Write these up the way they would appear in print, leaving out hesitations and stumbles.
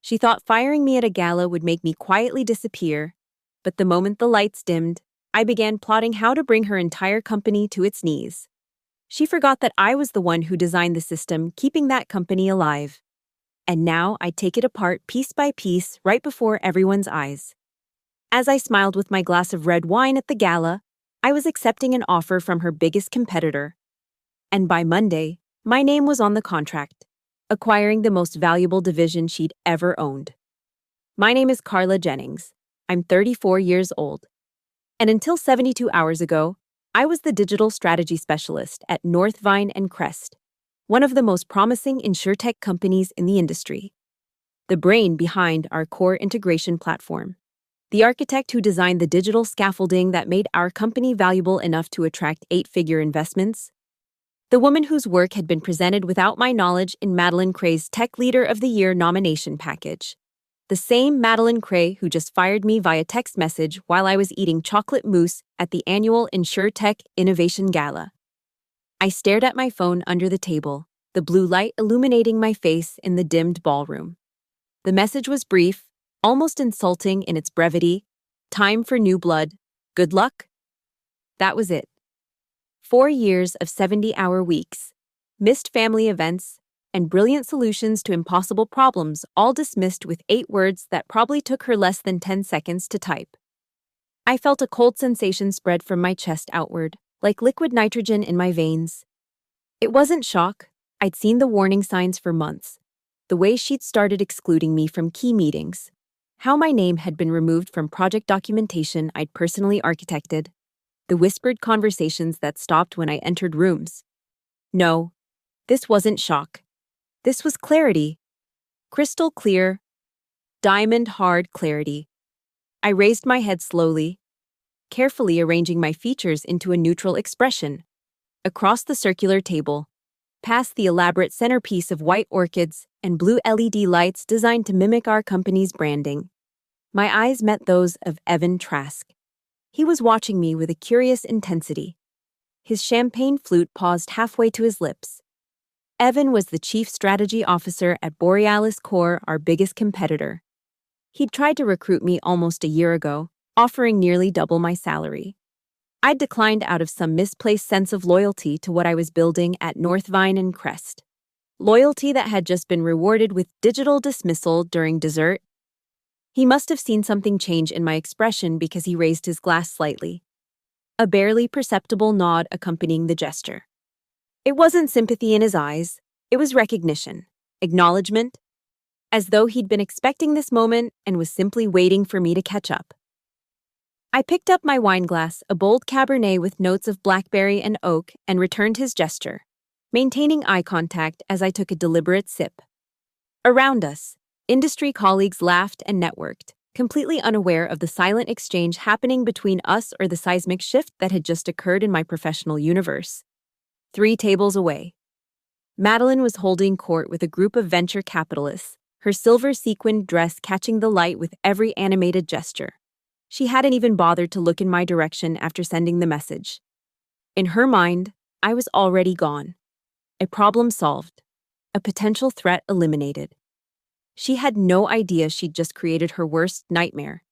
She thought firing me at a gala would make me quietly disappear, but the moment the lights dimmed, I began plotting how to bring her entire company to its knees. She forgot that I was the one who designed the system keeping that company alive. And now I'd take it apart piece by piece right before everyone's eyes. As I smiled with my glass of red wine at the gala, I was accepting an offer from her biggest competitor. And by Monday, my name was on the contract, acquiring the most valuable division she'd ever owned. My name is Carla Jennings. I'm 34 years old. And until 72 hours ago, I was the digital strategy specialist at Northvine and Crest, one of the most promising insurtech companies in the industry. The brain behind our core integration platform. The architect who designed the digital scaffolding that made our company valuable enough to attract 8-figure investments. The woman whose work had been presented without my knowledge in Madeline Cray's Tech Leader of the Year nomination package. The same Madeline Cray who just fired me via text message while I was eating chocolate mousse at the annual InsurTech Innovation Gala. I stared at my phone under the table, the blue light illuminating my face in the dimmed ballroom. The message was brief, almost insulting in its brevity. Time for new blood. Good luck? That was it. 4 years of 70-hour weeks, missed family events, and brilliant solutions to impossible problems, all dismissed with 8 words that probably took her less than 10 seconds to type. I felt a cold sensation spread from my chest outward, like liquid nitrogen in my veins. It wasn't shock. I'd seen the warning signs for months. The way she'd started excluding me from key meetings. How my name had been removed from project documentation I'd personally architected. The whispered conversations that stopped when I entered rooms. No, this wasn't shock. This was clarity. Crystal clear, diamond-hard clarity. I raised my head slowly, carefully arranging my features into a neutral expression. Across the circular table, past the elaborate centerpiece of white orchids and blue LED lights designed to mimic our company's branding, my eyes met those of Evan Trask. He was watching me with a curious intensity. His champagne flute paused halfway to his lips. Evan was the chief strategy officer at Borealis Core, our biggest competitor. He'd tried to recruit me almost a year ago, offering nearly double my salary. I'd declined out of some misplaced sense of loyalty to what I was building at Northvine and Crest. Loyalty that had just been rewarded with digital dismissal during dessert. He must have seen something change in my expression because he raised his glass slightly. A barely perceptible nod accompanying the gesture. It wasn't sympathy in his eyes, it was recognition, acknowledgement, as though he'd been expecting this moment and was simply waiting for me to catch up. I picked up my wine glass, a bold Cabernet with notes of blackberry and oak, and returned his gesture, maintaining eye contact as I took a deliberate sip. Around us, industry colleagues laughed and networked, completely unaware of the silent exchange happening between us or the seismic shift that had just occurred in my professional universe. 3 tables away, Madeline was holding court with a group of venture capitalists, her silver sequined dress catching the light with every animated gesture. She hadn't even bothered to look in my direction after sending the message. In her mind, I was already gone. A problem solved. A potential threat eliminated. She had no idea she'd just created her worst nightmare.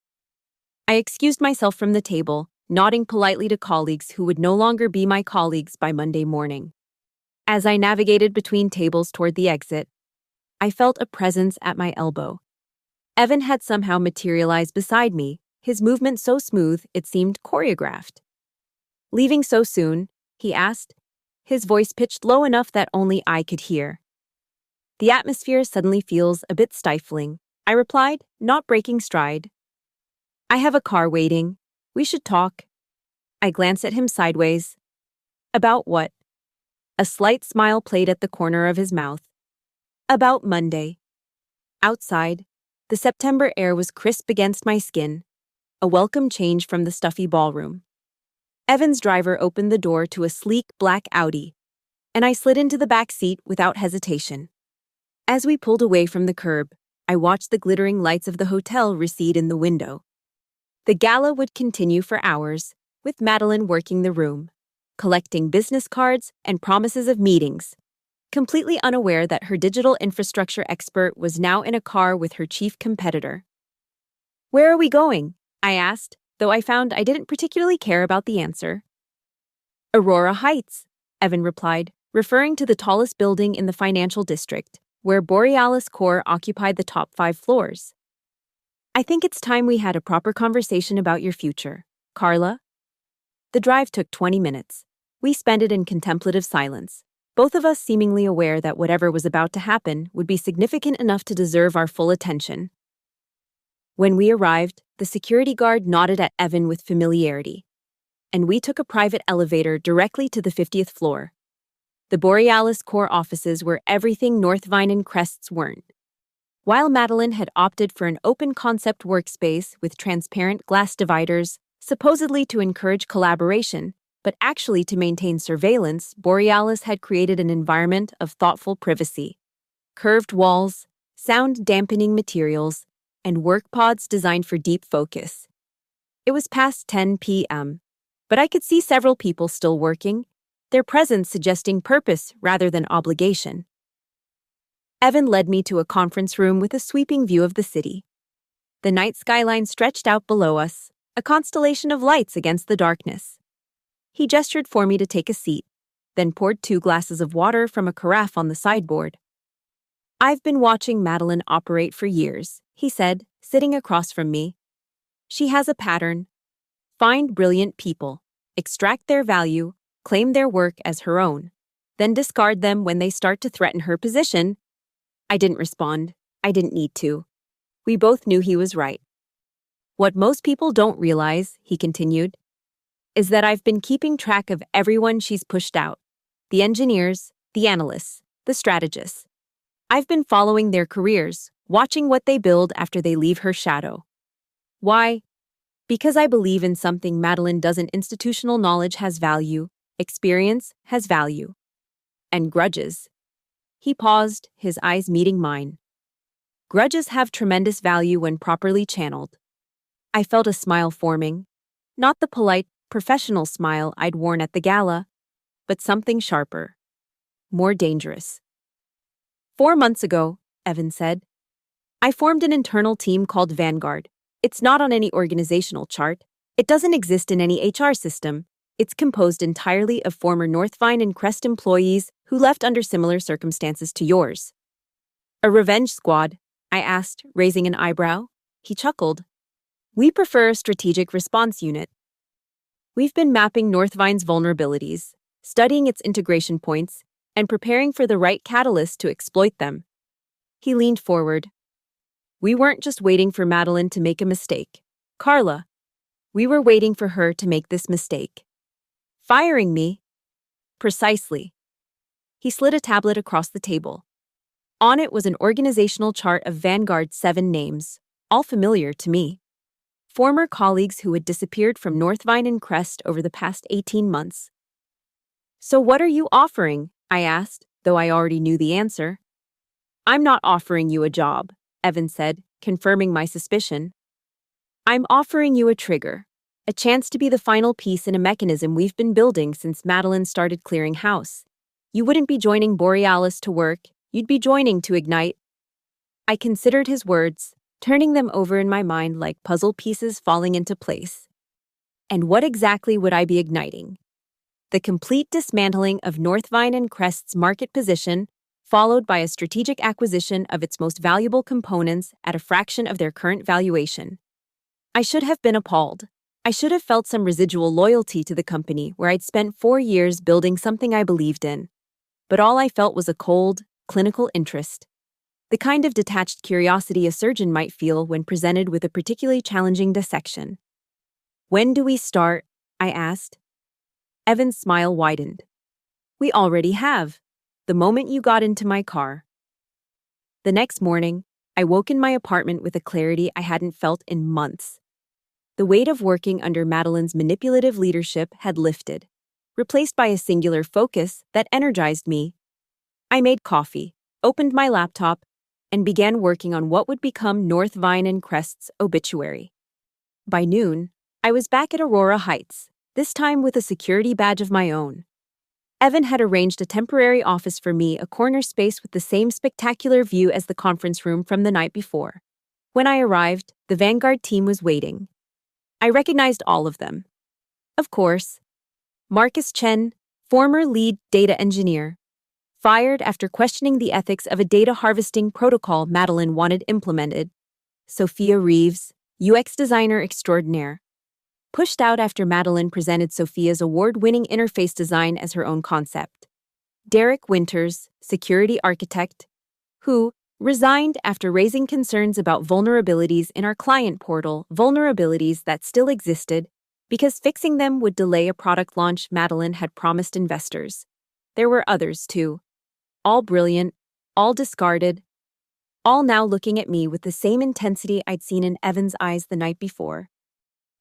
I excused myself from the table, nodding politely to colleagues who would no longer be my colleagues by Monday morning. As I navigated between tables toward the exit, I felt a presence at my elbow. Evan had somehow materialized beside me, his movement so smooth it seemed choreographed. "Leaving so soon?" he asked, his voice pitched low enough that only I could hear. "The atmosphere suddenly feels a bit stifling," I replied, not breaking stride. "I have a car waiting. We should talk." I glanced at him sideways. "About what?" A slight smile played at the corner of his mouth. "About Monday." Outside, the September air was crisp against my skin, a welcome change from the stuffy ballroom. Evan's driver opened the door to a sleek black Audi, and I slid into the back seat without hesitation. As we pulled away from the curb, I watched the glittering lights of the hotel recede in the window. The gala would continue for hours, with Madeline working the room, collecting business cards and promises of meetings. completely unaware that her digital infrastructure expert was now in a car with her chief competitor. "Where are we going?" I asked, though I found I didn't particularly care about the answer. "Aurora Heights," Evan replied, referring to the tallest building in the financial district, where Borealis Core occupied the top 5 floors. "I think it's time we had a proper conversation about your future, Carla." The drive took 20 minutes. We spent it in contemplative silence, both of us seemingly aware that whatever was about to happen would be significant enough to deserve our full attention. When we arrived, the security guard nodded at Evan with familiarity, and we took a private elevator directly to the 50th floor. The Borealis Core offices were everything Northvine and Crests weren't. While Madeline had opted for an open-concept workspace with transparent glass dividers, supposedly to encourage collaboration, but actually to maintain surveillance, Borealis had created an environment of thoughtful privacy. Curved walls, sound-dampening materials, and work pods designed for deep focus. It was past 10 p.m., but I could see several people still working, their presence suggesting purpose rather than obligation. Evan led me to a conference room with a sweeping view of the city. The night skyline stretched out below us, a constellation of lights against the darkness. He gestured for me to take a seat, then poured 2 glasses of water from a carafe on the sideboard. "I've been watching Madeline operate for years," he said, sitting across from me. "She has a pattern. Find brilliant people, extract their value, claim their work as her own, then discard them when they start to threaten her position." I didn't respond. I didn't need to. We both knew he was right. "What most people don't realize," he continued, "is that I've been keeping track of everyone she's pushed out. The engineers, the analysts, the strategists. I've been following their careers, watching what they build after they leave her shadow. Why? Because I believe in something Madeline doesn't. Institutional knowledge has value, experience has value, and grudges." He paused, his eyes meeting mine. "Grudges have tremendous value when properly channeled." I felt a smile forming, not the polite, professional smile I'd worn at the gala, but something sharper, more dangerous. 4 months ago, Evan said, I formed an internal team called Vanguard. It's not on any organizational chart. It doesn't exist in any HR system. It's composed entirely of former Northvine and Crest employees who left under similar circumstances to yours. "A revenge squad?" I asked, raising an eyebrow. He chuckled. "We prefer a strategic response unit. We've been mapping Northvine's vulnerabilities, studying its integration points, and preparing for the right catalyst to exploit them." He leaned forward. "We weren't just waiting for Madeline to make a mistake, Carla. We were waiting for her to make this mistake. Firing me?" "Precisely." He slid a tablet across the table. On it was an organizational chart of Vanguard's 7 names, all familiar to me. Former colleagues who had disappeared from Northvine and Crest over the past 18 months. "So what are you offering?" I asked, though I already knew the answer. "I'm not offering you a job," Evan said, confirming my suspicion. "I'm offering you a trigger, a chance to be the final piece in a mechanism we've been building since Madeline started clearing house. You wouldn't be joining Borealis to work, you'd be joining to ignite." I considered his words, turning them over in my mind like puzzle pieces falling into place. And what exactly would I be igniting? The complete dismantling of Northvine and Crest's market position, followed by a strategic acquisition of its most valuable components at a fraction of their current valuation. I should have been appalled. I should have felt some residual loyalty to the company where I'd spent 4 years building something I believed in. But all I felt was a cold, clinical interest. The kind of detached curiosity a surgeon might feel when presented with a particularly challenging dissection. "When do we start?" I asked. Evan's smile widened. "We already have. The moment you got into my car." The next morning, I woke in my apartment with a clarity I hadn't felt in months. The weight of working under Madeline's manipulative leadership had lifted, replaced by a singular focus that energized me. I made coffee, opened my laptop, and began working on what would become Northvine and Crest's obituary. By noon, I was back at Aurora Heights, this time with a security badge of my own. Evan had arranged a temporary office for me, a corner space with the same spectacular view as the conference room from the night before. When I arrived, the Vanguard team was waiting. I recognized all of them. Of course, Marcus Chen, former lead data engineer, fired after questioning the ethics of a data harvesting protocol Madeline wanted implemented. Sophia Reeves, UX designer extraordinaire, pushed out after Madeline presented Sophia's award-winning interface design as her own concept. Derek Winters, security architect, who resigned after raising concerns about vulnerabilities in our client portal, vulnerabilities that still existed, because fixing them would delay a product launch Madeline had promised investors. There were others, too. All brilliant, all discarded, all now looking at me with the same intensity I'd seen in Evan's eyes the night before.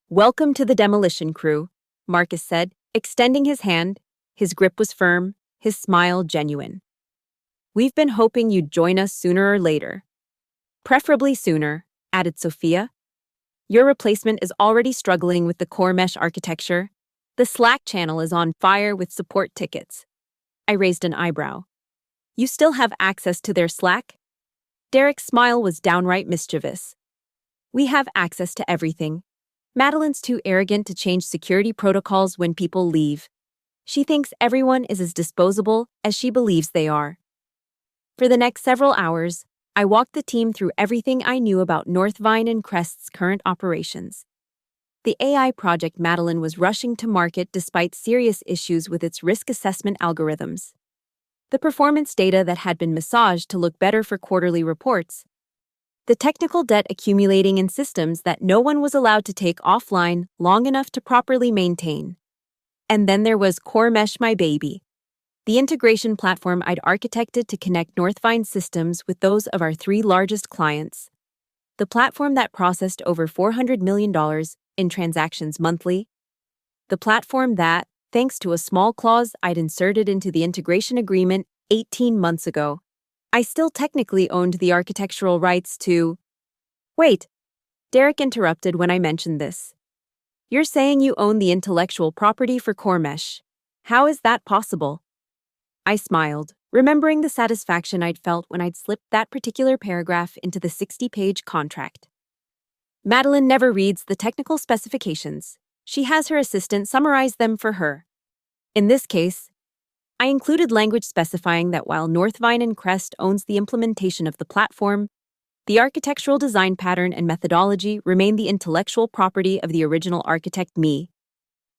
"Welcome to the demolition crew," Marcus said, extending his hand. His grip was firm, his smile genuine. "We've been hoping you'd join us sooner or later." "Preferably sooner," added Sophia. "Your replacement is already struggling with the core mesh architecture. The Slack channel is on fire with support tickets." I raised an eyebrow. "You still have access to their Slack?" Derek's smile was downright mischievous. "We have access to everything. Madeline's too arrogant to change security protocols when people leave. She thinks everyone is as disposable as she believes they are." For the next several hours, I walked the team through everything I knew about Northvine and Crest's current operations. The AI project Madeline was rushing to market despite serious issues with its risk assessment algorithms. The performance data that had been massaged to look better for quarterly reports. The technical debt accumulating in systems that no one was allowed to take offline long enough to properly maintain. And then there was Core Mesh, my baby, the integration platform I'd architected to connect Northvine systems with those of our 3 largest clients. The platform that processed over $400 million in transactions monthly. The platform that, thanks to a small clause I'd inserted into the integration agreement 18 months ago, I still technically owned the architectural rights to. "Wait," Derek interrupted when I mentioned this. "You're saying you own the intellectual property for Core Mesh. How is that possible?" I smiled, remembering the satisfaction I'd felt when I'd slipped that particular paragraph into the 60-page contract. "Madeline never reads the technical specifications. She has her assistant summarize them for her. In this case, I included language specifying that while Northvine and Crest owns the implementation of the platform, the architectural design pattern and methodology remain the intellectual property of the original architect, me."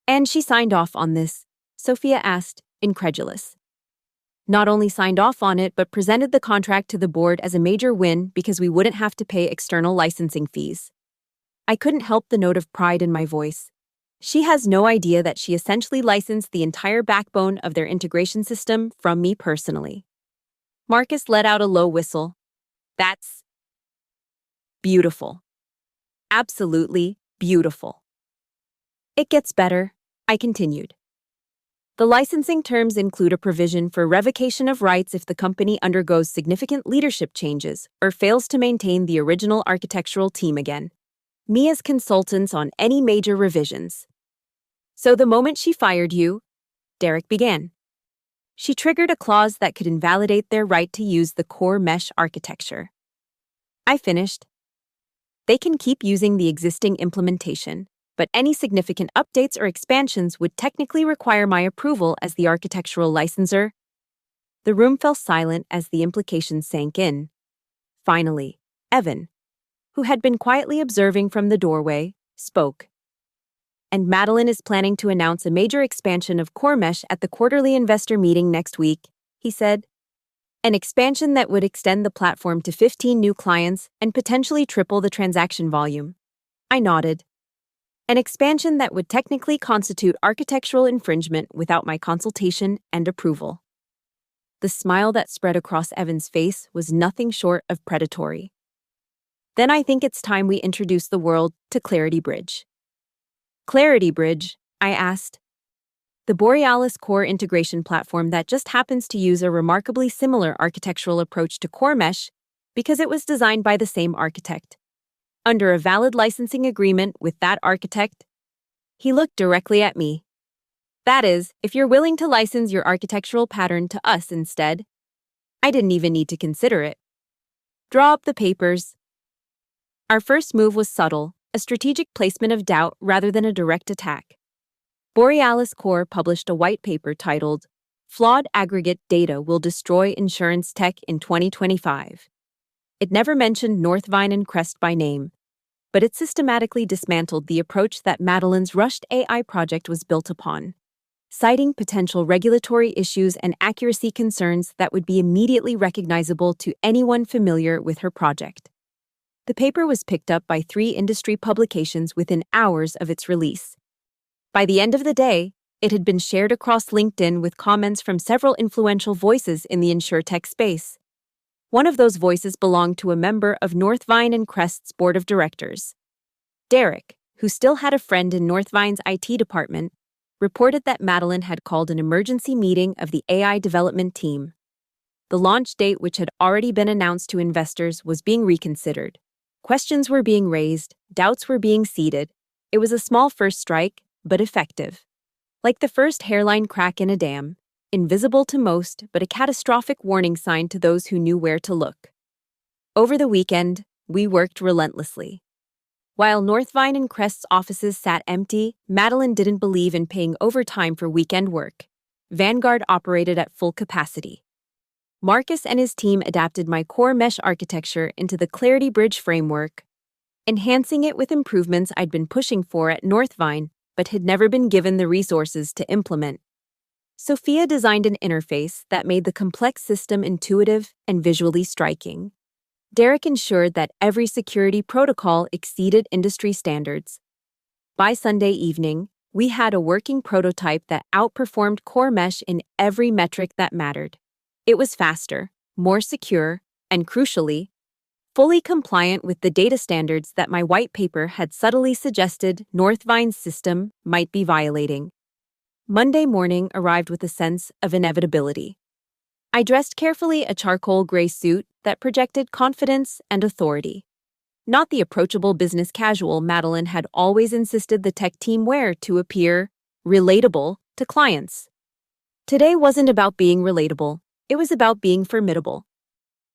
"And she signed off on this?" Sophia asked, incredulous. "Not only signed off on it, but presented the contract to the board as a major win because we wouldn't have to pay external licensing fees." I couldn't help the note of pride in my voice. She has no idea that she essentially licensed the entire backbone of their integration system from me personally. Marcus let out a low whistle. "That's beautiful. Absolutely beautiful." "It gets better," I continued. "The licensing terms include a provision for revocation of rights if the company undergoes significant leadership changes or fails to maintain the original architectural team again. Me as consultants on any major revisions." "So the moment she fired you," Derek began, "she triggered a clause that could invalidate their right to use the core mesh architecture." I finished. "They can keep using the existing implementation, but any significant updates or expansions would technically require my approval as the architectural licensor." The room fell silent as the implications sank in. Finally, Evan, who had been quietly observing from the doorway, spoke. "And Madeline is planning to announce a major expansion of Core Mesh at the quarterly investor meeting next week," he said. "An expansion that would extend the platform to 15 new clients and potentially triple the transaction volume." I nodded. "An expansion that would technically constitute architectural infringement without my consultation and approval." The smile that spread across Evan's face was nothing short of predatory. "Then I think it's time we introduce the world to Clarity Bridge." "Clarity Bridge?" I asked. "The Borealis core integration platform that just happens to use a remarkably similar architectural approach to Core Mesh because it was designed by the same architect. Under a valid licensing agreement with that architect." He looked directly at me. That is, if you're willing to license your architectural pattern to us instead. I didn't even need to consider it. Draw up the papers. Our first move was subtle, a strategic placement of doubt rather than a direct attack. Borealis Core published a white paper titled, Flawed Aggregate Data Will Destroy Insurance Tech in 2025. It never mentioned Northvine and Crest by name, but it systematically dismantled the approach that Madeline's rushed AI project was built upon, citing potential regulatory issues and accuracy concerns that would be immediately recognizable to anyone familiar with her project. The paper was picked up by 3 industry publications within hours of its release. By the end of the day, it had been shared across LinkedIn with comments from several influential voices in the insurtech space. One of those voices belonged to a member of Northvine and Crest's board of directors. Derek, who still had a friend in Northvine's IT department, reported that Madeline had called an emergency meeting of the AI development team. The launch date, which had already been announced to investors, was being reconsidered. Questions were being raised, doubts were being seeded. It was a small first strike, but effective. Like the first hairline crack in a dam, invisible to most, but a catastrophic warning sign to those who knew where to look. Over the weekend, we worked relentlessly. While Northvine and Crest's offices sat empty, Madeline didn't believe in paying overtime for weekend work. Vanguard operated at full capacity. Marcus and his team adapted my core mesh architecture into the Clarity Bridge framework, enhancing it with improvements I'd been pushing for at Northvine but had never been given the resources to implement. Sophia designed an interface that made the complex system intuitive and visually striking. Derek ensured that every security protocol exceeded industry standards. By Sunday evening, we had a working prototype that outperformed core mesh in every metric that mattered. It was faster, more secure, and crucially, fully compliant with the data standards that my white paper had subtly suggested Northvine's system might be violating. Monday morning arrived with a sense of inevitability. I dressed carefully a charcoal gray suit that projected confidence and authority. Not the approachable business casual Madeline had always insisted the tech team wear to appear relatable to clients. Today wasn't about being relatable, it was about being formidable.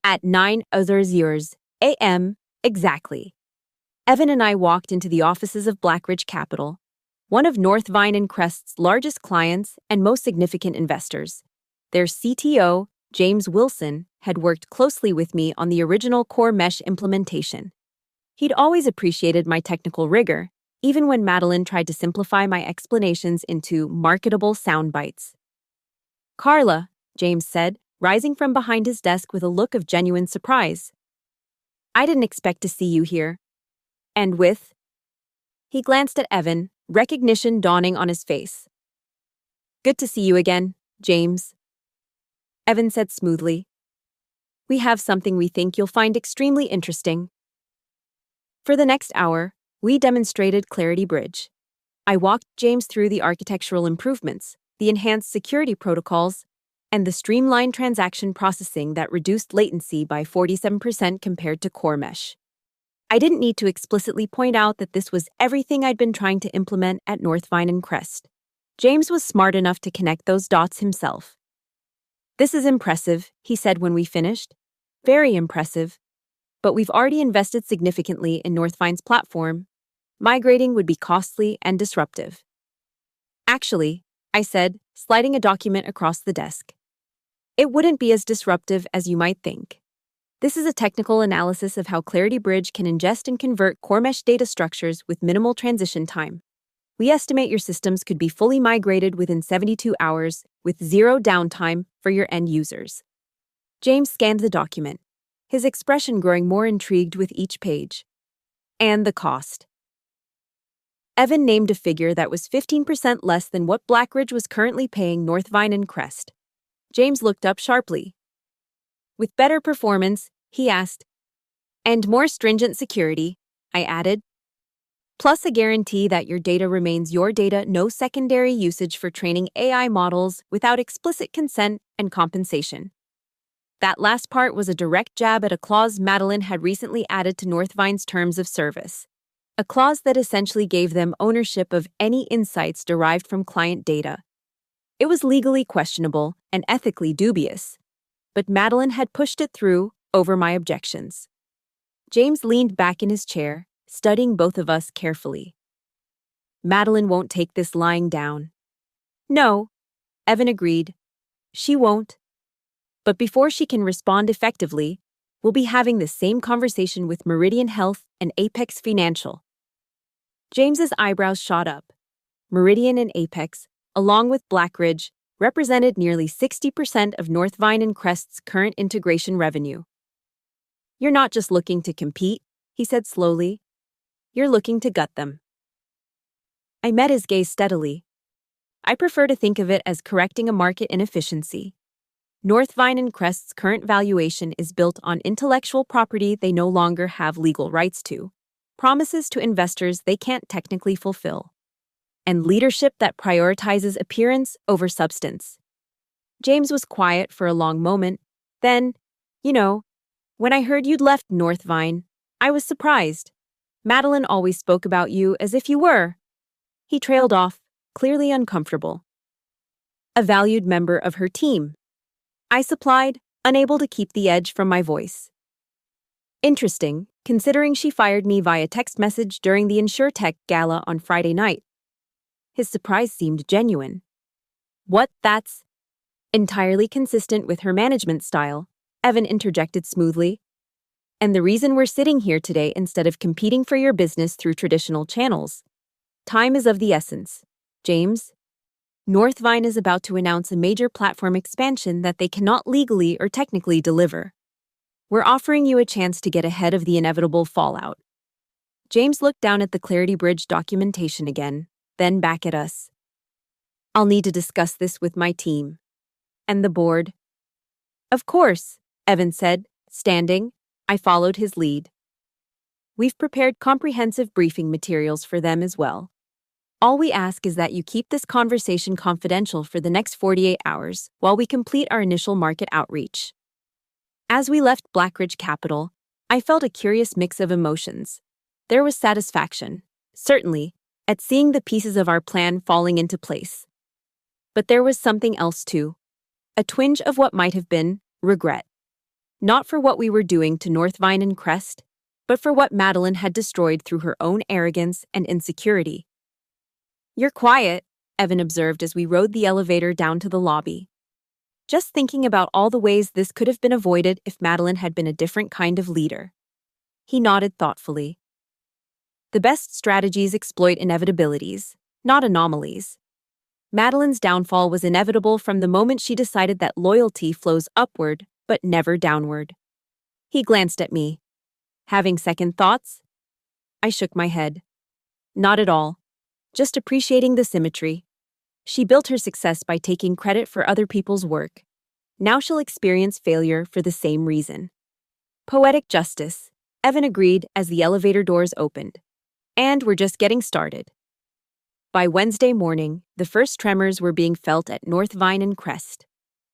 At 9:00 a.m. exactly, Evan and I walked into the offices of Blackridge Capital, one of Northvine and Crest's largest clients and most significant investors. Their CTO, James Wilson, had worked closely with me on the original core mesh implementation. He'd always appreciated my technical rigor, even when Madeline tried to simplify my explanations into marketable sound bites. Carla, James said, rising from behind his desk with a look of genuine surprise. I didn't expect to see you here. And with? He glanced at Evan, recognition dawning on his face. Good to see you again, James. Evan said smoothly. We have something we think you'll find extremely interesting. For the next hour, we demonstrated Clarity Bridge. I walked James through the architectural improvements, the enhanced security protocols, and the streamlined transaction processing that reduced latency by 47% compared to core mesh. I didn't need to explicitly point out that this was everything I'd been trying to implement at Northvine and Crest. James was smart enough to connect those dots himself. This is impressive, he said when we finished. Very impressive. But we've already invested significantly in Northvine's platform. Migrating would be costly and disruptive. Actually, I said, sliding a document across the desk. It wouldn't be as disruptive as you might think. This is a technical analysis of how Clarity Bridge can ingest and convert core mesh data structures with minimal transition time. We estimate your systems could be fully migrated within 72 hours with zero downtime for your end users. James scanned the document, his expression growing more intrigued with each page. And the cost. Evan named a figure that was 15% less than what Blackridge was currently paying Northvine and Crest. James looked up sharply. With better performance, he asked. And more stringent security, I added. Plus a guarantee that your data remains your data, no secondary usage for training AI models without explicit consent and compensation. That last part was a direct jab at a clause Madeline had recently added to Northvine's terms of service. A clause that essentially gave them ownership of any insights derived from client data. It was legally questionable and ethically dubious, but Madeline had pushed it through over my objections. James leaned back in his chair, studying both of us carefully. Madeline won't take this lying down. No, Evan agreed. She won't. But before she can respond effectively, we'll be having the same conversation with Meridian Health and Apex Financial. James's eyebrows shot up. Meridian and Apex, along with Blackridge, represented nearly 60% of Northvine and Crest's current integration revenue. You're not just looking to compete, he said slowly. You're looking to gut them. I met his gaze steadily. I prefer to think of it as correcting a market inefficiency. Northvine and Crest's current valuation is built on intellectual property they no longer have legal rights to, promises to investors they can't technically fulfill, and leadership that prioritizes appearance over substance. James was quiet for a long moment. Then, when I heard you'd left Northvine, I was surprised. Madeline always spoke about you as if you were. He trailed off, clearly uncomfortable. A valued member of her team, I supplied, unable to keep the edge from my voice. Interesting, considering she fired me via text message during the InsurTech Gala on Friday night. His surprise seemed genuine. What, that's entirely consistent with her management style, Evan interjected smoothly. And the reason we're sitting here today instead of competing for your business through traditional channels. Time is of the essence, James. Northvine is about to announce a major platform expansion that they cannot legally or technically deliver. We're offering you a chance to get ahead of the inevitable fallout. James looked down at the Clarity Bridge documentation again, then back at us. I'll need to discuss this with my team. And the board. Of course, Evan said, standing. I followed his lead. We've prepared comprehensive briefing materials for them as well. All we ask is that you keep this conversation confidential for the next 48 hours while we complete our initial market outreach. As we left Blackridge Capital, I felt a curious mix of emotions. There was satisfaction, certainly, at seeing the pieces of our plan falling into place. But there was something else too. A twinge of what might have been regret. Not for what we were doing to Northvine and Crest, but for what Madeline had destroyed through her own arrogance and insecurity. You're quiet, Evan observed as we rode the elevator down to the lobby. Just thinking about all the ways this could have been avoided if Madeline had been a different kind of leader. He nodded thoughtfully. The best strategies exploit inevitabilities, not anomalies. Madeline's downfall was inevitable from the moment she decided that loyalty flows upward, but never downward. He glanced at me. Having second thoughts? I shook my head. Not at all. Just appreciating the symmetry. She built her success by taking credit for other people's work. Now she'll experience failure for the same reason. Poetic justice, Evan agreed as the elevator doors opened. And we're just getting started. By Wednesday morning, the first tremors were being felt at Northvine and Crest.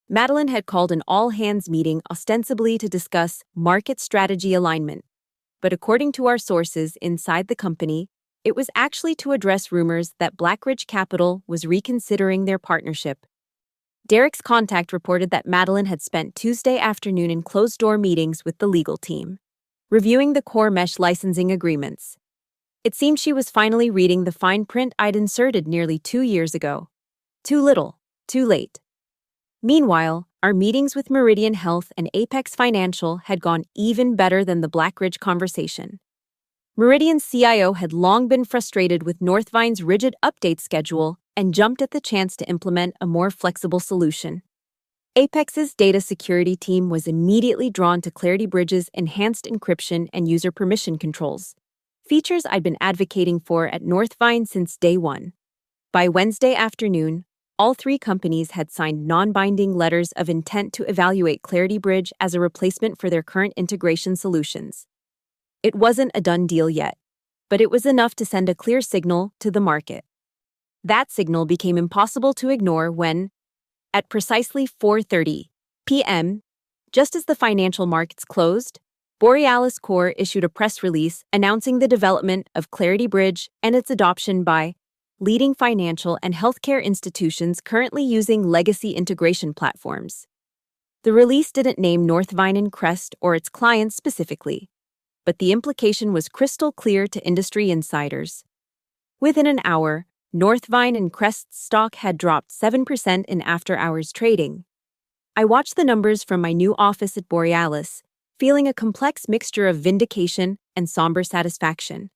Madeline had called an all-hands meeting ostensibly to discuss market strategy alignment. But according to our sources inside the company, it was actually to address rumors that Blackridge Capital was reconsidering their partnership. Derek's contact reported that Madeline had spent Tuesday afternoon in closed-door meetings with the legal team, reviewing the core mesh licensing agreements. It seemed she was finally reading the fine print I'd inserted nearly 2 years ago. Too little, too late. Meanwhile, our meetings with Meridian Health and Apex Financial had gone even better than the Blackridge conversation. Meridian's CIO had long been frustrated with Northvine's rigid update schedule and jumped at the chance to implement a more flexible solution. Apex's data security team was immediately drawn to Clarity Bridge's enhanced encryption and user permission controls, features I'd been advocating for at Northvine since day one. By Wednesday afternoon, all three companies had signed non-binding letters of intent to evaluate Clarity Bridge as a replacement for their current integration solutions. It wasn't a done deal yet, but it was enough to send a clear signal to the market. That signal became impossible to ignore when, at precisely 4:30 p.m., just as the financial markets closed, Borealis Core issued a press release announcing the development of Clarity Bridge and its adoption by leading financial and healthcare institutions currently using legacy integration platforms. The release didn't name Northvine and Crest or its clients specifically, but the implication was crystal clear to industry insiders. Within an hour, Northvine and Crest's stock had dropped 7% in after-hours trading. I watched the numbers from my new office at Borealis, feeling a complex mixture of vindication and somber satisfaction.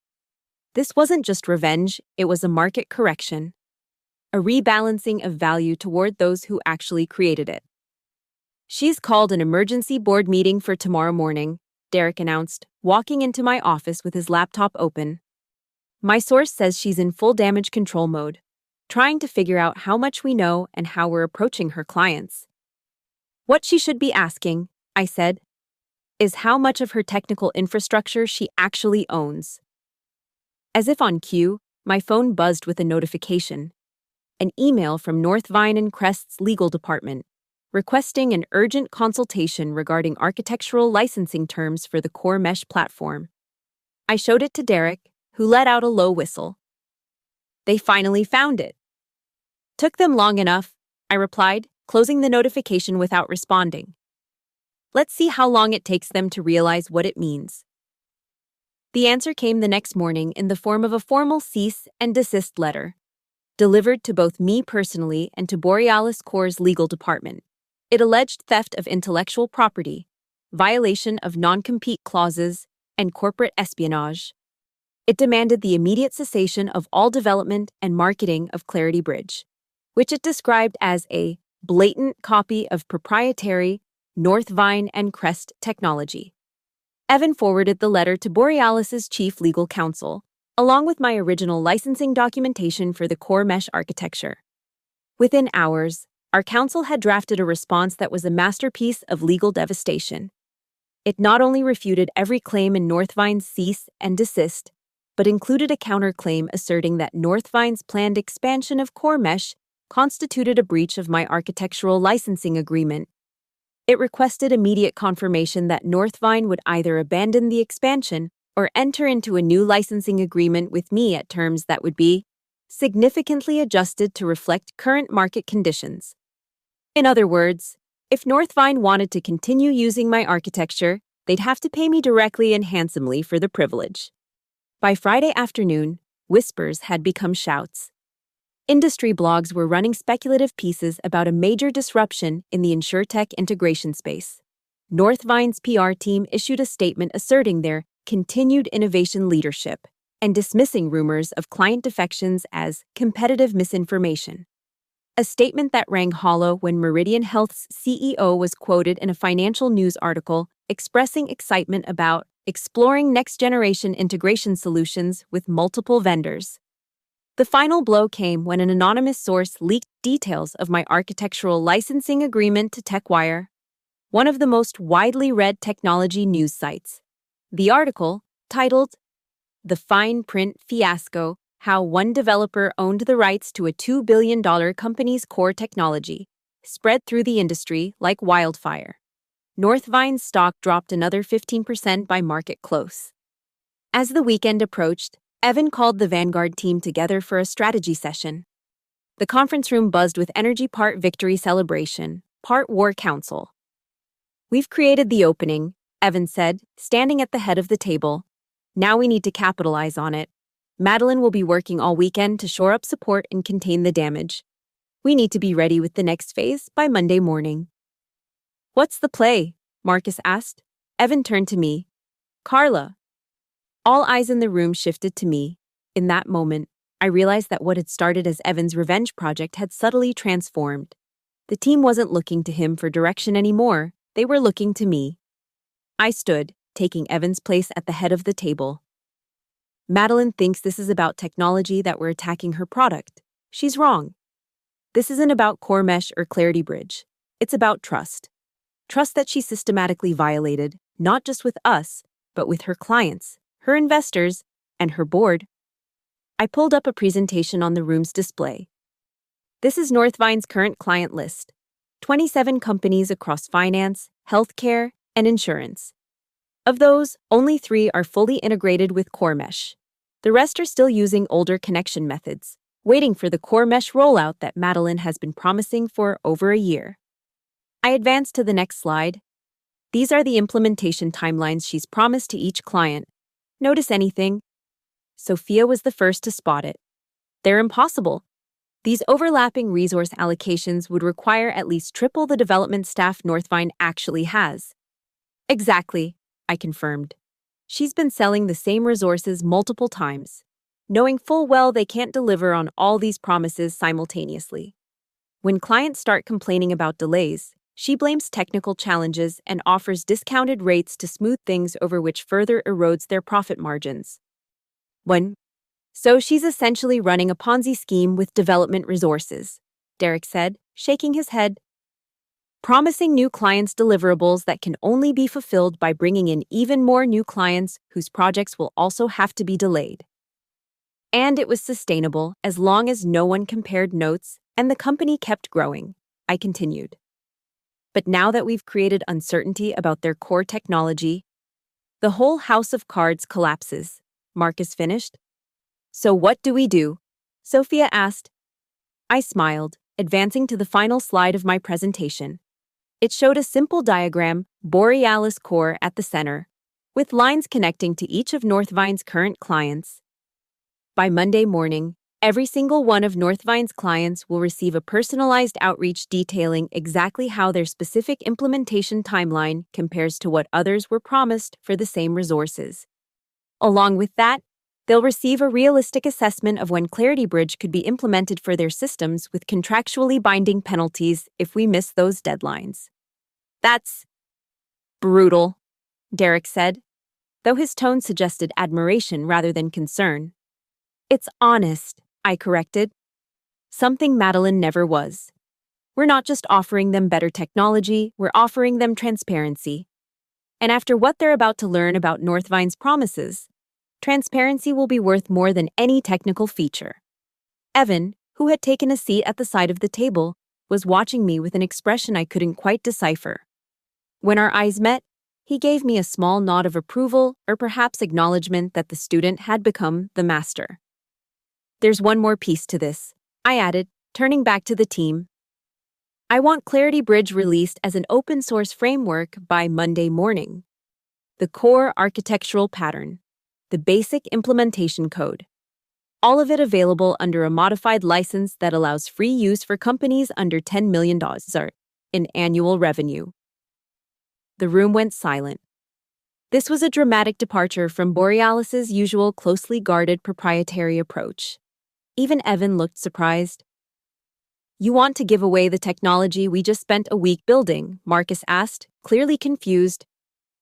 This wasn't just revenge, it was a market correction, a rebalancing of value toward those who actually created it. "She's called an emergency board meeting for tomorrow morning," Derek announced, walking into my office with his laptop open. "My source says she's in full damage control mode, trying to figure out how much we know and how we're approaching her clients." "What she should be asking," I said, "is how much of her technical infrastructure she actually owns." As if on cue, my phone buzzed with a notification. An email from Northvine and Crest's legal department, requesting an urgent consultation regarding architectural licensing terms for the core mesh platform. I showed it to Derek, who let out a low whistle. "They finally found it." "Took them long enough," I replied, closing the notification without responding. "Let's see how long it takes them to realize what it means." The answer came the next morning in the form of a formal cease and desist letter, delivered to both me personally and to Borealis Corp's legal department. It alleged theft of intellectual property, violation of non-compete clauses, and corporate espionage. It demanded the immediate cessation of all development and marketing of Clarity Bridge, which it described as a blatant copy of proprietary Northvine and Crest technology. Evan forwarded the letter to Borealis's chief legal counsel, along with my original licensing documentation for the core mesh architecture. Within hours, our counsel had drafted a response that was a masterpiece of legal devastation. It not only refuted every claim in Northvine's cease and desist, but included a counterclaim asserting that Northvine's planned expansion of core mesh constituted a breach of my architectural licensing agreement. It requested immediate confirmation that Northvine would either abandon the expansion or enter into a new licensing agreement with me at terms that would be significantly adjusted to reflect current market conditions. In other words, if Northvine wanted to continue using my architecture, they'd have to pay me directly and handsomely for the privilege. By Friday afternoon, whispers had become shouts. Industry blogs were running speculative pieces about a major disruption in the insurtech integration space. Northvine's PR team issued a statement asserting their continued innovation leadership and dismissing rumors of client defections as competitive misinformation. A statement that rang hollow when Meridian Health's CEO was quoted in a financial news article expressing excitement about exploring next-generation integration solutions with multiple vendors. The final blow came when an anonymous source leaked details of my architectural licensing agreement to TechWire, one of the most widely read technology news sites. The article, titled "The Fine Print Fiasco: How One Developer Owned the Rights to a $2 billion Company's Core Technology," spread through the industry like wildfire. Northvine's stock dropped another 15% by market close. As the weekend approached, Evan called the Vanguard team together for a strategy session. The conference room buzzed with energy, part victory celebration, part war council. "We've created the opening," Evan said, standing at the head of the table. "Now we need to capitalize on it. Madeline will be working all weekend to shore up support and contain the damage. We need to be ready with the next phase by Monday morning." "What's the play?" Marcus asked. Evan turned to me. "Carla." All eyes in the room shifted to me. In that moment, I realized that what had started as Evan's revenge project had subtly transformed. The team wasn't looking to him for direction anymore, they were looking to me. I stood, taking Evan's place at the head of the table. "Madeline thinks this is about technology, that we're attacking her product. She's wrong. This isn't about core mesh or Clarity Bridge. It's about trust. Trust that she systematically violated, not just with us, but with her clients, her investors, and her board." I pulled up a presentation on the room's display. "This is Northvine's current client list. 27 companies across finance, healthcare, and insurance. Of those, only 3 are fully integrated with core mesh. The rest are still using older connection methods. waiting for the core mesh rollout that Madeline has been promising for over a year. I advance to the next slide. These are the implementation timelines she's promised to each client. Notice anything? Sophia was the first to spot it. They're impossible. These overlapping resource allocations would require at least triple the development staff Northvine actually has. Exactly, I confirmed. She's been selling the same resources multiple times, knowing full well they can't deliver on all these promises simultaneously. When clients start complaining about delays, she blames technical challenges and offers discounted rates to smooth things over, which further erodes their profit margins. So she's essentially running a Ponzi scheme with development resources, Derek said, shaking his head. Promising new clients deliverables that can only be fulfilled by bringing in even more new clients whose projects will also have to be delayed. And it was sustainable as long as no one compared notes and the company kept growing, I continued. But now that we've created uncertainty about their core technology, the whole house of cards collapses, Marcus finished. So what do we do? Sophia asked. I smiled, advancing to the final slide of my presentation. It showed a simple diagram, Borealis core at the center, with lines connecting to each of Northvine's current clients. By Monday morning, every single one of Northvine's clients will receive a personalized outreach detailing exactly how their specific implementation timeline compares to what others were promised for the same resources. Along with that, they'll receive a realistic assessment of when Clarity Bridge could be implemented for their systems with contractually binding penalties if we miss those deadlines. That's brutal, Derek said, though his tone suggested admiration rather than concern. It's honest, I corrected. Something Madeline never was. We're not just offering them better technology, we're offering them transparency. And after what they're about to learn about Northvine's promises, transparency will be worth more than any technical feature. Evan, who had taken a seat at the side of the table, was watching me with an expression I couldn't quite decipher. When our eyes met, he gave me a small nod of approval or perhaps acknowledgement that the student had become the master. There's one more piece to this, I added, turning back to the team. I want Clarity Bridge released as an open-source framework by Monday morning. The core architectural pattern, the basic implementation code. All of it available under a modified license that allows free use for companies under $10 million in annual revenue. The room went silent. This was a dramatic departure from Borealis's usual closely guarded proprietary approach. Even Evan looked surprised. You want to give away the technology we just spent a week building? Marcus asked, clearly confused.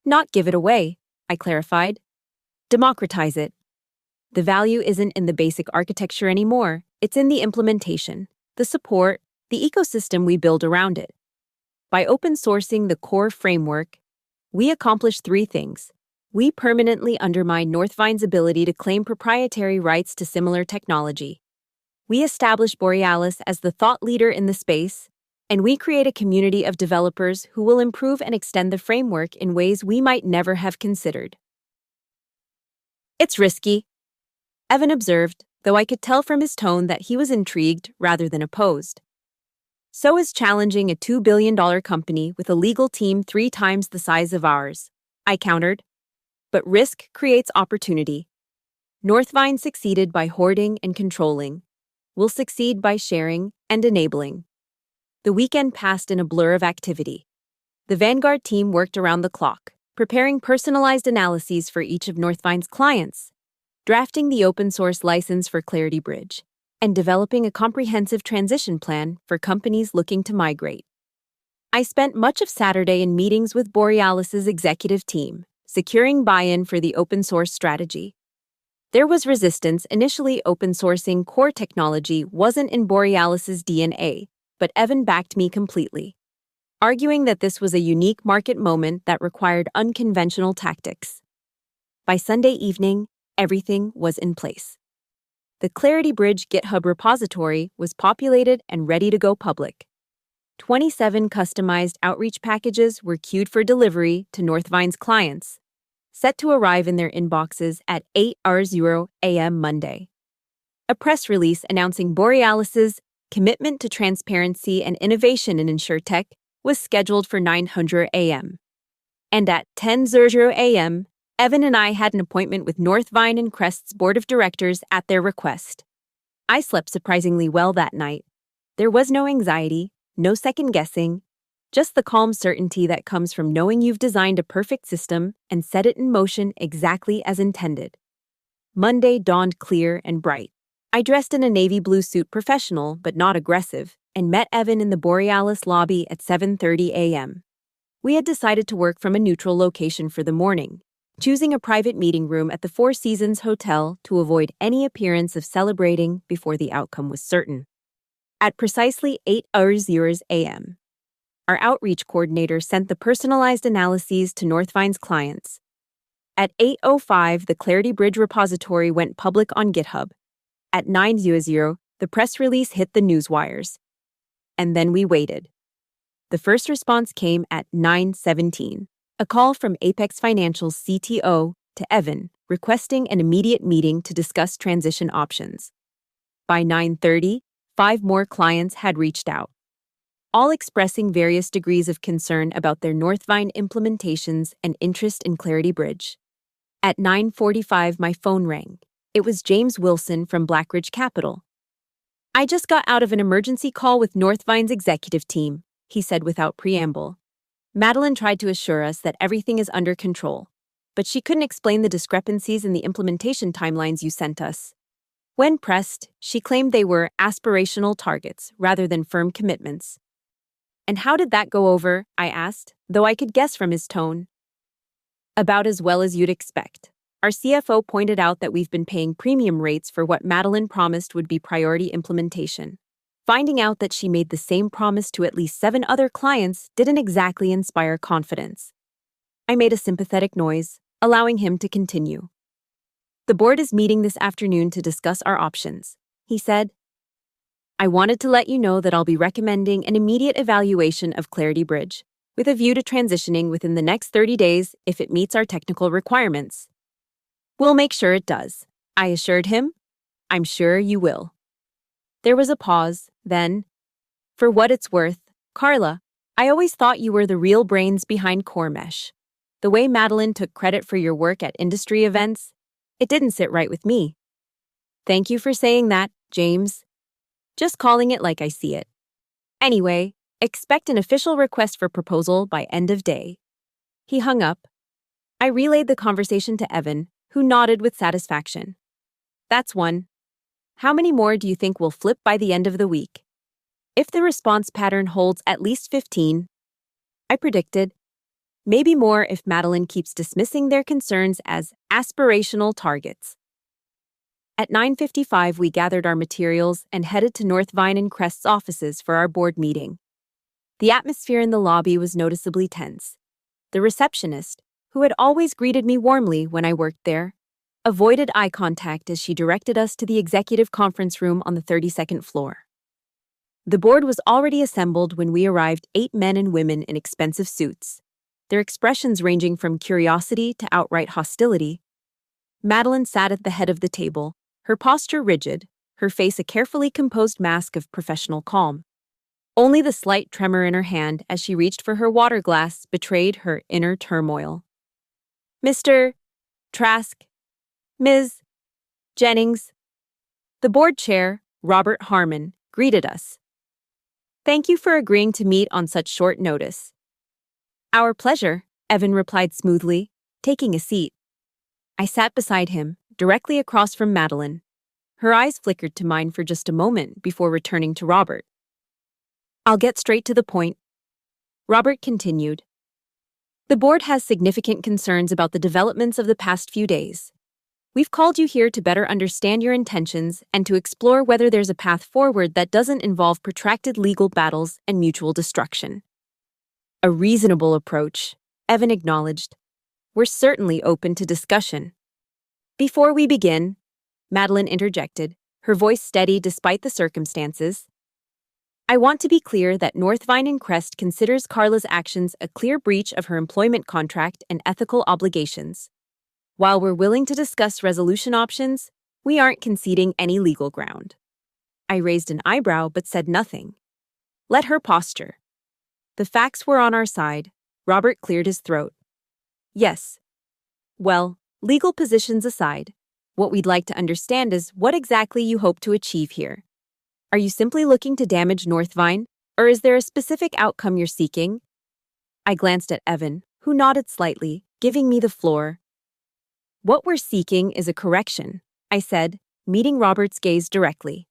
Not give it away, I clarified. Democratize it. The value isn't in the basic architecture anymore, it's in the implementation, the support, the ecosystem we build around it. By open sourcing the core framework, we accomplish three things. We permanently undermine Northvine's ability to claim proprietary rights to similar technology. We establish Borealis as the thought leader in the space, and we create a community of developers who will improve and extend the framework in ways we might never have considered. It's risky, Evan observed, though I could tell from his tone that he was intrigued rather than opposed. So is challenging a $2 billion company with a legal team 3 times the size of ours, I countered. But risk creates opportunity. Northvine succeeded by hoarding and controlling. We'll succeed by sharing and enabling. The weekend passed in a blur of activity. The Vanguard team worked around the clock, preparing personalized analyses for each of Northvine's clients, drafting the open-source license for Clarity Bridge, and developing a comprehensive transition plan for companies looking to migrate. I spent much of Saturday in meetings with Borealis's executive team, securing buy-in for the open-source strategy. There was resistance. Initially, open-sourcing core technology wasn't in Borealis's DNA, but Evan backed me completely, arguing that this was a unique market moment that required unconventional tactics. By Sunday evening, everything was in place. The Clarity Bridge GitHub repository was populated and ready to go public. 27 customized outreach packages were queued for delivery to Northvine's clients, set to arrive in their inboxes at 8:00 a.m. Monday. A press release announcing Borealis's commitment to transparency and innovation in insurtech was scheduled for 9:00 a.m. And at 10:00 a.m., Evan and I had an appointment with North Vine and Crest's board of directors at their request. I slept surprisingly well that night. There was no anxiety, no second guessing, just the calm certainty that comes from knowing you've designed a perfect system and set it in motion exactly as intended. Monday dawned clear and bright. I dressed in a navy blue suit, professional but not aggressive, and met Evan in the Borealis lobby at 7:30 a.m. We had decided to work from a neutral location for the morning, choosing a private meeting room at the Four Seasons Hotel to avoid any appearance of celebrating before the outcome was certain. At precisely 8:00 a.m., our outreach coordinator sent the personalized analyses to North Vine's clients. At 8:05, the Clarity Bridge repository went public on GitHub. At 9:00, the press release hit the newswires. And then we waited. The first response came at 9:17, a call from Apex Financial's CTO to Evan, requesting an immediate meeting to discuss transition options. By 9:30, 5 more clients had reached out, all expressing various degrees of concern about their Northvine implementations and interest in Clarity Bridge. At 9:45, my phone rang. It was James Wilson from Blackridge Capital. "I just got out of an emergency call with Northvine's executive team," he said without preamble. "Madeline tried to assure us that everything is under control, but she couldn't explain the discrepancies in the implementation timelines you sent us. When pressed, she claimed they were aspirational targets rather than firm commitments." "And how did that go over?" I asked, though I could guess from his tone. "About as well as you'd expect. Our CFO pointed out that we've been paying premium rates for what Madeline promised would be priority implementation. Finding out that she made the same promise to at least 7 other clients didn't exactly inspire confidence." I made a sympathetic noise, allowing him to continue. "The board is meeting this afternoon to discuss our options," he said. "I wanted to let you know that I'll be recommending an immediate evaluation of Clarity Bridge, with a view to transitioning within the next 30 days if it meets our technical requirements." "We'll make sure it does," I assured him. "I'm sure you will." There was a pause, then, "For what it's worth, Carla, I always thought you were the real brains behind CoreMesh. The way Madeline took credit for your work at industry events, it didn't sit right with me." "Thank you for saying that, James. Just calling it like I see it. Anyway, expect an official request for proposal by end of day." He hung up. I relayed the conversation to Evan, who nodded with satisfaction. "That's one. How many more do you think will flip by the end of the week?" "If the response pattern holds, at least 15. I predicted. "Maybe more if Madeline keeps dismissing their concerns as aspirational targets." At 9:55, we gathered our materials and headed to North Vine and Crest's offices for our board meeting. The atmosphere in the lobby was noticeably tense. The receptionist, who had always greeted me warmly when I worked there, avoided eye contact as she directed us to the executive conference room on the 32nd floor. The board was already assembled when we arrived, 8 men and women in expensive suits, their expressions ranging from curiosity to outright hostility. Madeline sat at the head of the table, her posture rigid, her face a carefully composed mask of professional calm. Only the slight tremor in her hand as she reached for her water glass betrayed her inner turmoil. "Mr. Trask, Ms. Jennings." The board chair, Robert Harmon, greeted us. "Thank you for agreeing to meet on such short notice." "Our pleasure," Evan replied smoothly, taking a seat. I sat beside him, directly across from Madeline. Her eyes flickered to mine for just a moment before returning to Robert. "I'll get straight to the point," Robert continued. "The board has significant concerns about the developments of the past few days. We've called you here to better understand your intentions and to explore whether there's a path forward that doesn't involve protracted legal battles and mutual destruction." "A reasonable approach," Evan acknowledged. "We're certainly open to discussion." "Before we begin," Madeline interjected, her voice steady despite the circumstances, "I want to be clear that North Vine and Crest considers Carla's actions a clear breach of her employment contract and ethical obligations. While we're willing to discuss resolution options, We aren't conceding any legal ground. I raised an eyebrow but said nothing. Let her posture. The facts were on our side. Robert cleared his throat. Yes. Well, legal positions aside, what we'd like to understand is what exactly you hope to achieve here. Are you simply looking to damage Northvine, or is there a specific outcome you're seeking? I glanced at Evan, who nodded slightly, giving me the floor. What we're seeking is a correction, I said, meeting Robert's gaze directly.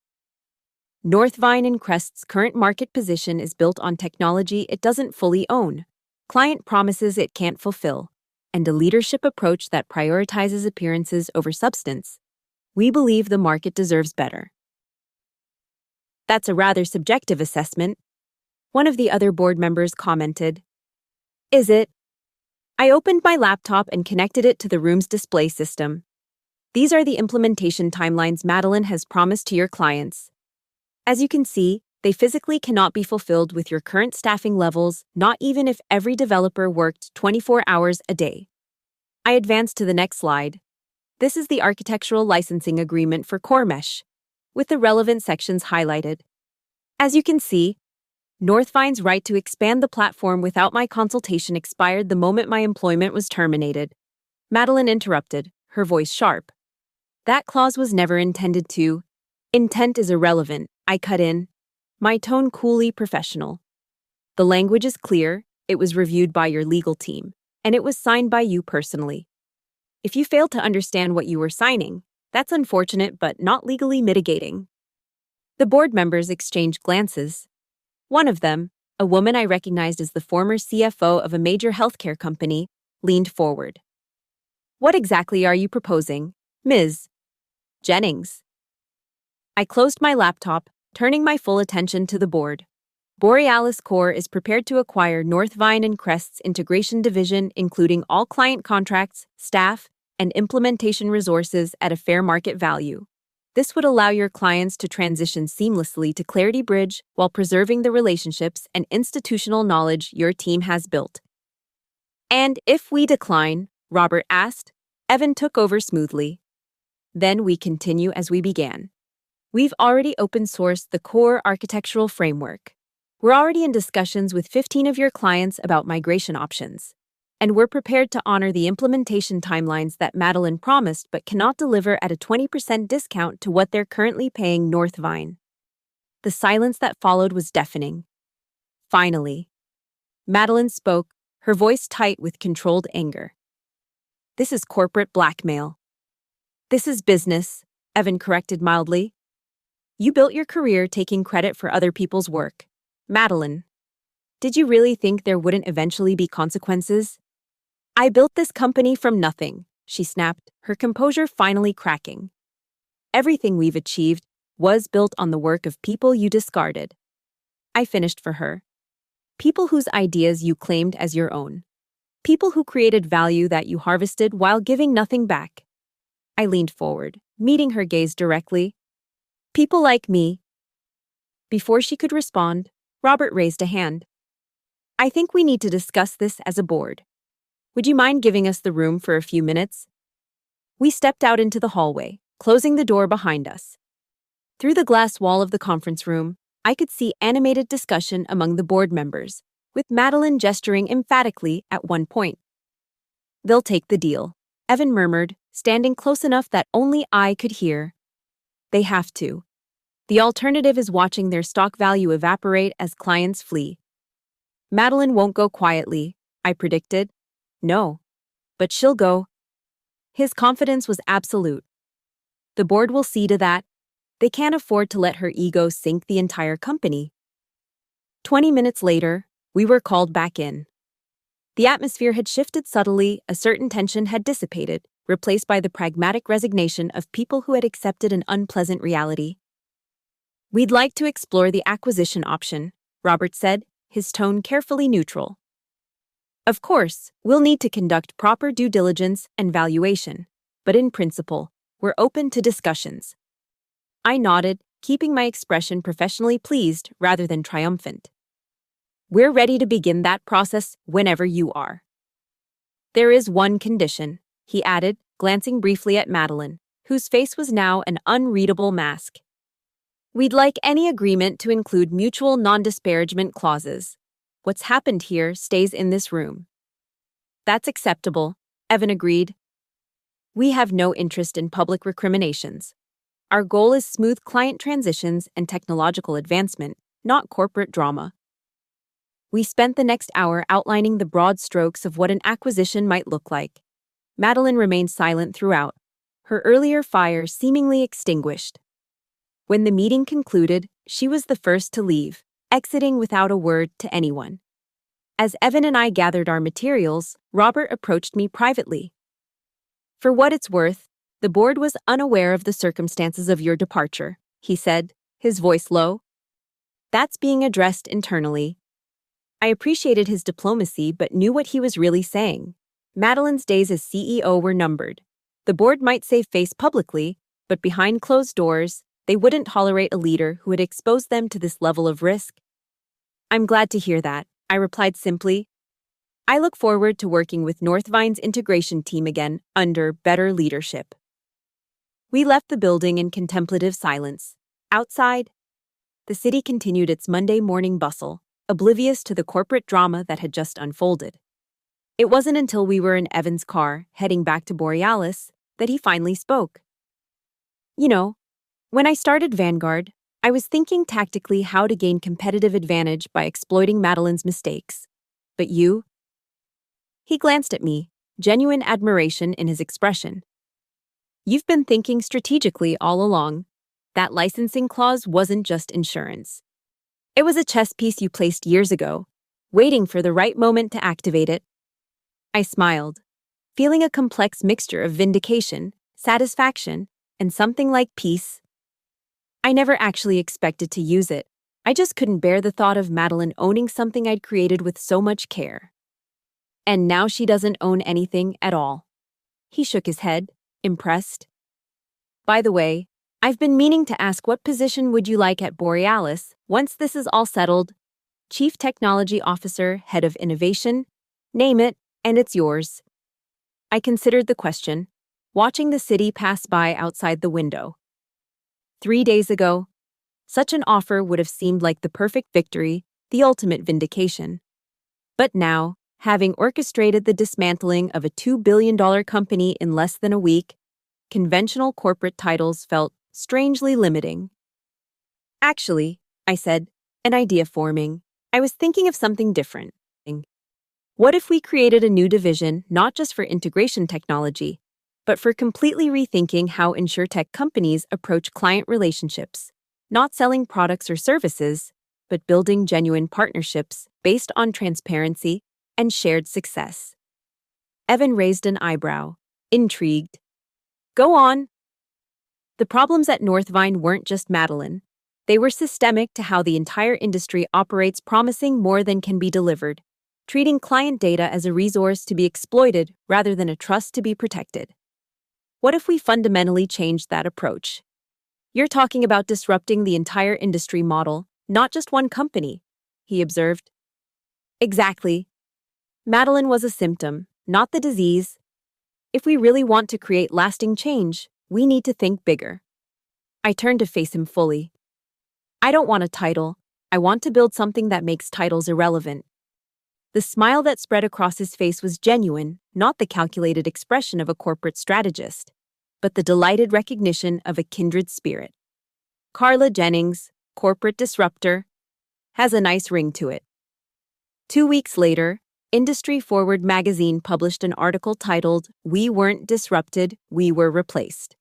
Northvine and Crest's current market position is built on technology it doesn't fully own, client promises it can't fulfill, and a leadership approach that prioritizes appearances over substance. We believe the market deserves better. That's a rather subjective assessment, one of the other board members commented. Is it? I opened my laptop and connected it to the room's display system. These are the implementation timelines Madeline has promised to your clients. As you can see, they physically cannot be fulfilled with your current staffing levels, not even if every developer worked 24 hours a day. I advanced to the next slide. This is the architectural licensing agreement for CoreMesh, with the relevant sections highlighted. As you can see, Northvine's right to expand the platform without my consultation expired the moment my employment was terminated. Madeline interrupted, her voice sharp. That clause was never intended to. Intent is irrelevant, I cut in, my tone coolly professional. The language is clear, it was reviewed by your legal team, and it was signed by you personally. If you failed to understand what you were signing, that's unfortunate but not legally mitigating. The board members exchanged glances. One of them, a woman I recognized as the former CFO of a major healthcare company, leaned forward. What exactly are you proposing, Ms. Jennings? I closed my laptop, turning my full attention to the board. Borealis Core is prepared to acquire Northvine and Crest's integration division, including all client contracts, staff, and implementation resources at a fair market value. This would allow your clients to transition seamlessly to Clarity Bridge while preserving the relationships and institutional knowledge your team has built. And if we decline, Robert asked, Evan took over smoothly. Then we continue as we began. We've already open-sourced the core architectural framework. We're already in discussions with 15 of your clients about migration options. And we're prepared to honor the implementation timelines that Madeline promised but cannot deliver at a 20% discount to what they're currently paying Northvine. The silence that followed was deafening. Finally, Madeline spoke, her voice tight with controlled anger. This is corporate blackmail. This is business, Evan corrected mildly. You built your career taking credit for other people's work. Madeline, did you really think there wouldn't eventually be consequences? I built this company from nothing, she snapped, her composure finally cracking. Everything we've achieved was built on the work of people you discarded. I finished for her. People whose ideas you claimed as your own. People who created value that you harvested while giving nothing back. I leaned forward, meeting her gaze directly. People like me. Before she could respond, Robert raised a hand. I think we need to discuss this as a board. Would you mind giving us the room for a few minutes? We stepped out into the hallway, closing the door behind us. Through the glass wall of the conference room, I could see animated discussion among the board members, with Madeline gesturing emphatically at one point. They'll take the deal, Evan murmured, standing close enough that only I could hear. They have to. The alternative is watching their stock value evaporate as clients flee. Madeline won't go quietly, I predicted. No. But she'll go. His confidence was absolute. The board will see to that. They can't afford to let her ego sink the entire company. 20 minutes later, we were called back in. The atmosphere had shifted subtly, a certain tension had dissipated, replaced by the pragmatic resignation of people who had accepted an unpleasant reality. We'd like to explore the acquisition option, Robert said, his tone carefully neutral. Of course, we'll need to conduct proper due diligence and valuation, but in principle, we're open to discussions. I nodded, keeping my expression professionally pleased rather than triumphant. We're ready to begin that process whenever you are. There is one condition, he added, glancing briefly at Madeline, whose face was now an unreadable mask. We'd like any agreement to include mutual non-disparagement clauses. What's happened here stays in this room. That's acceptable, Evan agreed. We have no interest in public recriminations. Our goal is smooth client transitions and technological advancement, not corporate drama. We spent the next hour outlining the broad strokes of what an acquisition might look like. Madeline remained silent throughout, her earlier fire seemingly extinguished. When the meeting concluded, she was the first to leave, exiting without a word to anyone. As Evan and I gathered our materials, Robert approached me privately. For what it's worth, the board was unaware of the circumstances of your departure, he said, his voice low. That's being addressed internally. I appreciated his diplomacy but knew what he was really saying. Madeline's days as CEO were numbered. The board might save face publicly, but behind closed doors, they wouldn't tolerate a leader who had exposed them to this level of risk. I'm glad to hear that, I replied simply. I look forward to working with Northvine's integration team again under better leadership. We left the building in contemplative silence. Outside, the city continued its Monday morning bustle, oblivious to the corporate drama that had just unfolded. It wasn't until we were in Evan's car, heading back to Borealis, that he finally spoke. When I started Vanguard, I was thinking tactically how to gain competitive advantage by exploiting Madeline's mistakes. But you? He glanced at me, genuine admiration in his expression. You've been thinking strategically all along. That licensing clause wasn't just insurance. It was a chess piece you placed years ago, waiting for the right moment to activate it. I smiled, feeling a complex mixture of vindication, satisfaction, and something like peace. I never actually expected to use it. I just couldn't bear the thought of Madeline owning something I'd created with so much care. And now she doesn't own anything at all. He shook his head, impressed. By the way, I've been meaning to ask, what position would you like at Borealis once this is all settled? Chief Technology Officer, Head of Innovation? Name it, and it's yours. I considered the question, watching the city pass by outside the window. 3 days ago, such an offer would have seemed like the perfect victory, the ultimate vindication. But now, having orchestrated the dismantling of a $2 billion company in less than a week, conventional corporate titles felt strangely limiting. Actually, I said, an idea forming. I was thinking of something different. What if we created a new division not just for integration technology, but for completely rethinking how insurtech companies approach client relationships, not selling products or services, but building genuine partnerships based on transparency and shared success? Evan raised an eyebrow, intrigued. Go on. The problems at Northvine weren't just Madeline. They were systemic to how the entire industry operates, promising more than can be delivered, treating client data as a resource to be exploited rather than a trust to be protected. What if we fundamentally changed that approach? You're talking about disrupting the entire industry model, not just one company, he observed. Exactly. Madeline was a symptom, not the disease. If we really want to create lasting change, we need to think bigger. I turned to face him fully. I don't want a title. I want to build something that makes titles irrelevant. The smile that spread across his face was genuine, not the calculated expression of a corporate strategist, but the delighted recognition of a kindred spirit. Carla Jennings, corporate disruptor, has a nice ring to it. 2 weeks later, Industry Forward magazine published an article titled, "We Weren't Disrupted, We Were Replaced."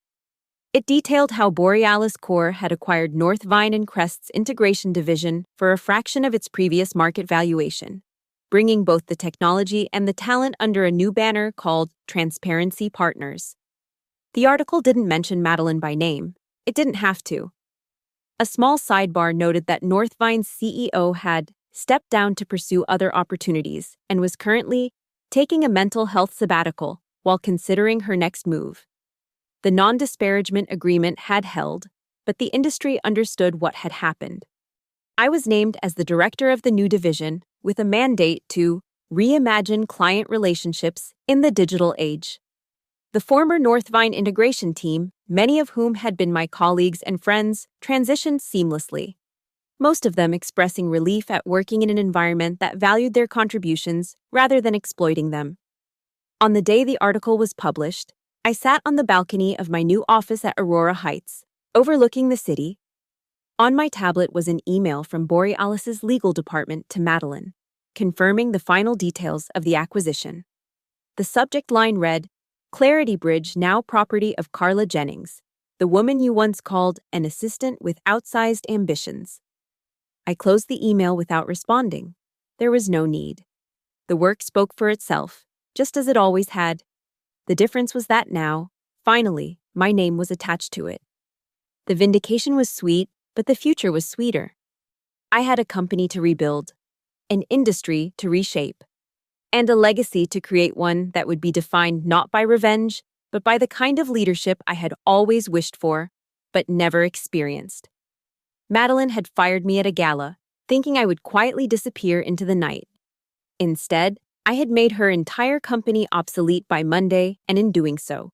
It detailed how Borealis Core had acquired Northvine and Crest's integration division for a fraction of its previous market valuation, bringing both the technology and the talent under a new banner called Transparency Partners. The article didn't mention Madeline by name. It didn't have to. A small sidebar noted that Northvine's CEO had stepped down to pursue other opportunities and was currently taking a mental health sabbatical while considering her next move. The non-disparagement agreement had held, but the industry understood what had happened. I was named as the director of the new division with a mandate to reimagine client relationships in the digital age. The former Northvine integration team, many of whom had been my colleagues and friends, transitioned seamlessly, most of them expressing relief at working in an environment that valued their contributions rather than exploiting them. On the day the article was published, I sat on the balcony of my new office at Aurora Heights, overlooking the city. On my tablet was an email from Borealis's legal department to Madeline, confirming the final details of the acquisition. The subject line read, "Clarity Bridge now property of Carla Jennings, the woman you once called an assistant with outsized ambitions." I closed the email without responding. There was no need. The work spoke for itself, just as it always had. The difference was that now, finally, my name was attached to it. The vindication was sweet, but the future was sweeter. I had a company to rebuild, an industry to reshape, and a legacy to create, one that would be defined not by revenge, but by the kind of leadership I had always wished for, but never experienced. Madeline had fired me at a gala, thinking I would quietly disappear into the night. Instead, I had made her entire company obsolete by Monday, and in doing so,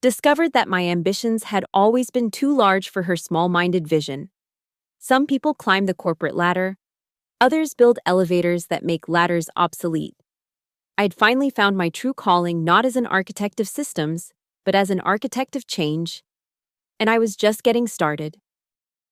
discovered that my ambitions had always been too large for her small-minded vision. Some people climb the corporate ladder, others build elevators that make ladders obsolete. I'd finally found my true calling not as an architect of systems, but as an architect of change. And I was just getting started.